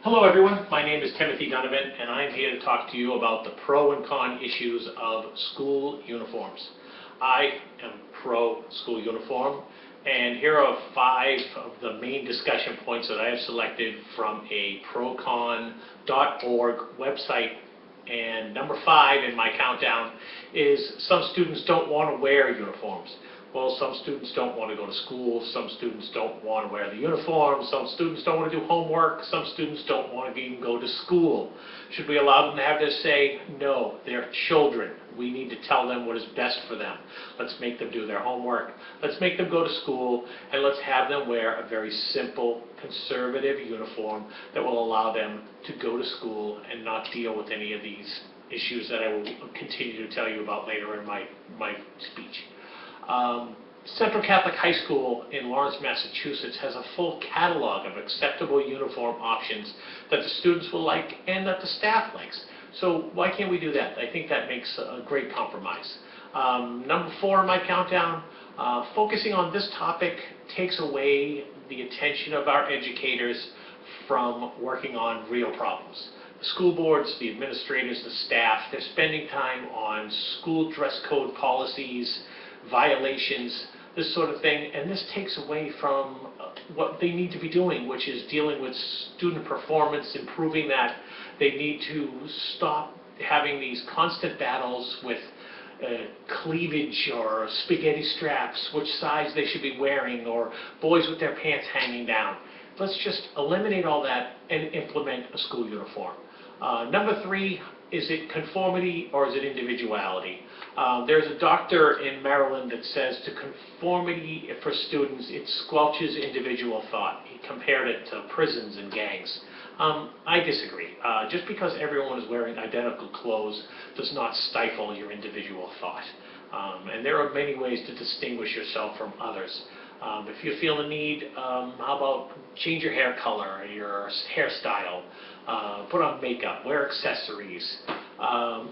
Hello everyone, my name is Timothy Donovan and I'm here to talk to you about the pro and con issues of school uniforms. I am pro school uniform and here are 5 of the main discussion points that I have selected from a procon.org website. And number 5 in my countdown is some students don't want to wear uniforms. Well, some students don't want to go to school, some students don't want to wear the uniform, some students don't want to do homework, some students don't want to even go to school. Should we allow them to have their say? No, they're children. We need to tell them what is best for them. Let's make them do their homework, let's make them go to school, and let's have them wear a very simple, conservative uniform that will allow them to go to school and not deal with any of these issues that I will continue to tell you about later in my speech. Central Catholic High School in Lawrence, Massachusetts has a full catalog of acceptable uniform options that the students will like and that the staff likes. So why can't we do that? I think that makes a great compromise. Number 4 in my countdown, focusing on this topic takes away the attention of our educators from working on real problems. The school boards, the administrators, the staff, they're spending time on school dress code policies, violations, this sort of thing, and this takes away from what they need to be doing, which is dealing with student performance, improving that. They need to stop having these constant battles with cleavage or spaghetti straps, which size they should be wearing, or boys with their pants hanging down. Let's just eliminate all that and implement a school uniform. Number 3, is it conformity or is it individuality? There's a doctor in Maryland that says to conformity for students, it squelches individual thought. He compared it to prisons and gangs. I disagree. Just because everyone is wearing identical clothes does not stifle your individual thought. And there are many ways to distinguish yourself from others. If you feel the need, how about change your hair color, your hairstyle, put on makeup, wear accessories.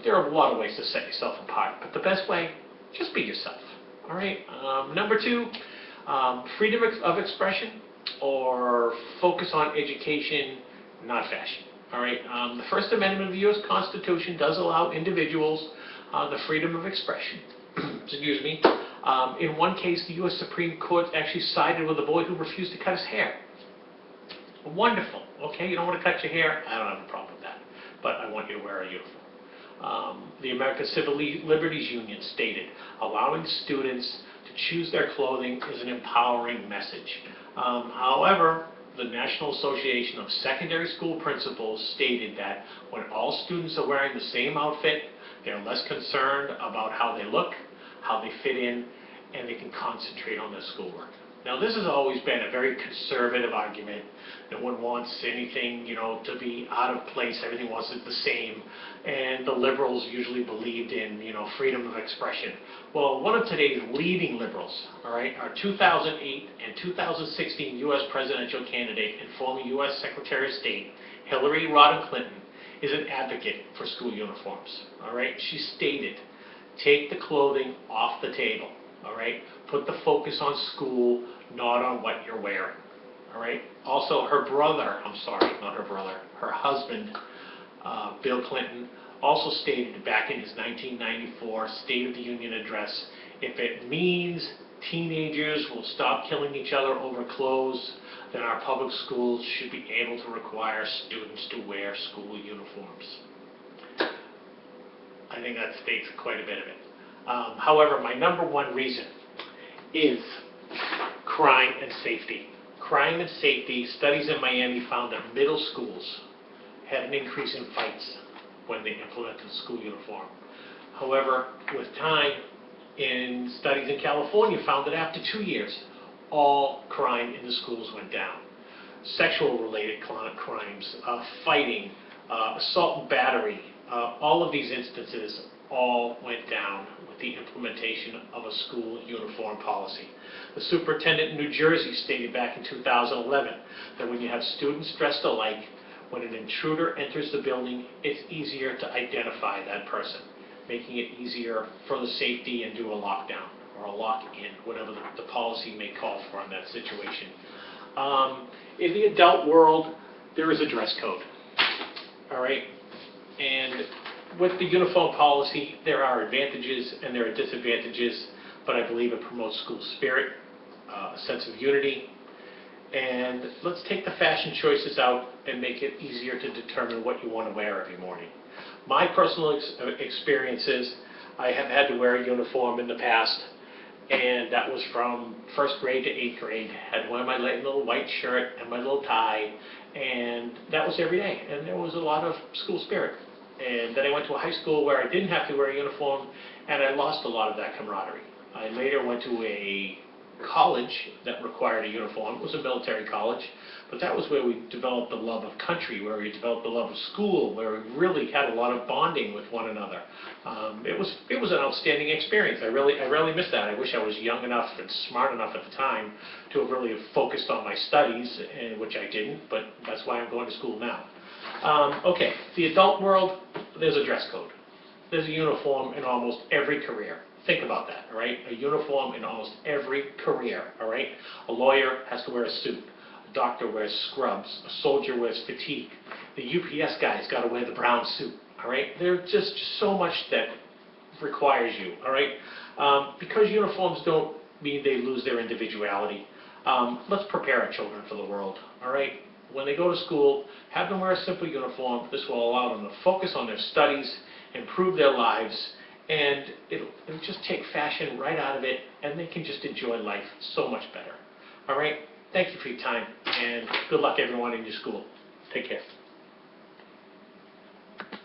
There are a lot of ways to set yourself apart, but the best way, just be yourself. All right. Number 2, freedom of expression or focus on education, not fashion. All right. The First Amendment of the U.S. Constitution does allow individuals the freedom of expression. Excuse me. In one case, the U.S. Supreme Court actually sided with a boy who refused to cut his hair. Wonderful. Okay, you don't want to cut your hair? I don't have a problem with that. But I want you to wear a uniform. The American Civil Liberties Union stated, allowing students to choose their clothing is an empowering message. However, the National Association of Secondary School Principals stated that when all students are wearing the same outfit, they're less concerned about how they look, how they fit in, and they can concentrate on their schoolwork. Now, this has always been a very conservative argument. No one wants anything, to be out of place. Everything wants it the same. And the liberals usually believed in, freedom of expression. Well, one of today's leading liberals, all right, our 2008 and 2016 U.S. presidential candidate and former U.S. Secretary of State, Hillary Rodham Clinton, is an advocate for school uniforms. All right, she stated, take the clothing off the table. All right, put the focus on school, not on what you're wearing. All right. Also, her husband, Bill Clinton, also stated back in his 1994 State of the Union address, if it means teenagers will stop killing each other over clothes, then our public schools should be able to require students to wear school uniforms. I think that states quite a bit of it. However, my number 1 reason is crime and safety. Crime and safety, studies in Miami found that middle schools had an increase in fights when they implemented the school uniform. However, with time, in studies in California found that after 2 years, all crime in the schools went down. Sexual-related crimes, fighting, assault and battery, all of these instances all went down with the implementation of a school uniform policy. The superintendent in New Jersey stated back in 2011 that when you have students dressed alike, when an intruder enters the building, it's easier to identify that person, making it easier for the safety and do a lockdown or a lock-in, whatever the policy may call for in that situation. In the adult world, there is a dress code, all right? And with the uniform policy, there are advantages and there are disadvantages, but I believe it promotes school spirit, a sense of unity. And let's take the fashion choices out and make it easier to determine what you want to wear every morning. My personal experience is I have had to wear a uniform in the past, and that was from first grade to 8th grade. I had to wear my little white shirt and my little tie, and that was every day, and there was a lot of school spirit. And then I went to a high school where I didn't have to wear a uniform, and I lost a lot of that camaraderie. I later went to a college that required a uniform. It was a military college, but that was where we developed the love of country, where we developed the love of school, where we really had a lot of bonding with one another. It was an outstanding experience. I really miss that. I wish I was young enough and smart enough at the time to have really focused on my studies, which I didn't, but that's why I'm going to school now. Okay, the adult world, there's a dress code. There's a uniform in almost every career. Think about that, all right? A uniform in almost every career, all right? A lawyer has to wear a suit. A doctor wears scrubs. A soldier wears fatigue. The UPS guy's got to wear the brown suit, all right? There's just so much that requires you, all right? Because uniforms don't mean they lose their individuality, let's prepare our children for the world, all right? When they go to school, have them wear a simple uniform. This will allow them to focus on their studies, improve their lives, and it'll just take fashion right out of it, and they can just enjoy life so much better. All right? Thank you for your time, and good luck everyone in your school. Take care.